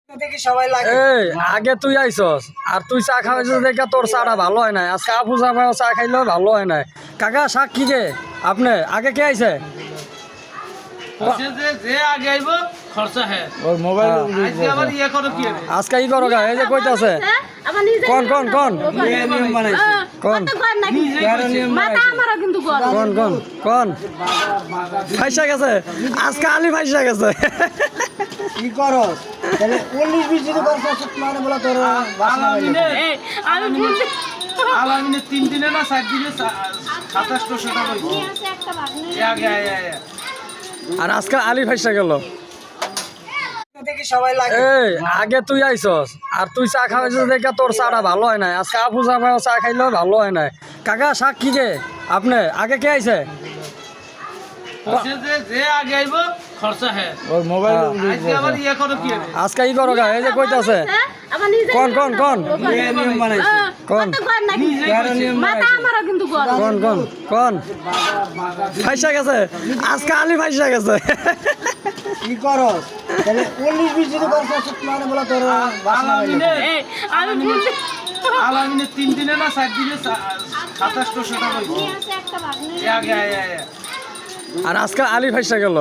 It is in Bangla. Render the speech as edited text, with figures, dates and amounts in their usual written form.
এই আগে তুই আইছস আর তুই চা খাওয়াইছিস দেখে তোর চাটা ভালো হয় নাই। আজকে আপু চা খাইলেও ভালো হয় নাই। কাকা শাক কি কে আপনি আগে কে আইছে? আজকে ই করো গা, এই যে কইতাছে কোন কোন কোন কোন কোন কোন কোন ফাইসা গেছে আজকে আলি ফাইসা গেছে। কি করো তাহলে 19-20 যদি করছ মানে বলা তোর আলামিনে 3 দিনে না 4 দিনে 2700 টাকা হইছে। আর আজকে আলি ফাইসা গেল। এই আগে তুই আইছস আর তুই চা খাওয়াইছিস দেখে তোর চাটা ভালো হয় নাই। আজকে আপু চা খাইলেও ভালো হয় নাই। কাকা শাক কি কে আপনি আগে কে আইছে? যে আগে আইবো খরচা হ্যাঁ ওর মোবাইল আজকে আবার ইয়ে করো কি আজকে ই করো গা, এই যে কইতাছে কোন কোন কোন নিয়ম বানাইছে কোন কোন কোন কোন ফাইসা গেছে আজকে আলি ফাইসা গেছে। কি করো তাহলে 19-20 যদি করছ মানে বলা তোর আলামিনে 3 দিনে না 4 দিনে 2700 টাকা হইছে। আর আজকে আলি ফাইসা গেল।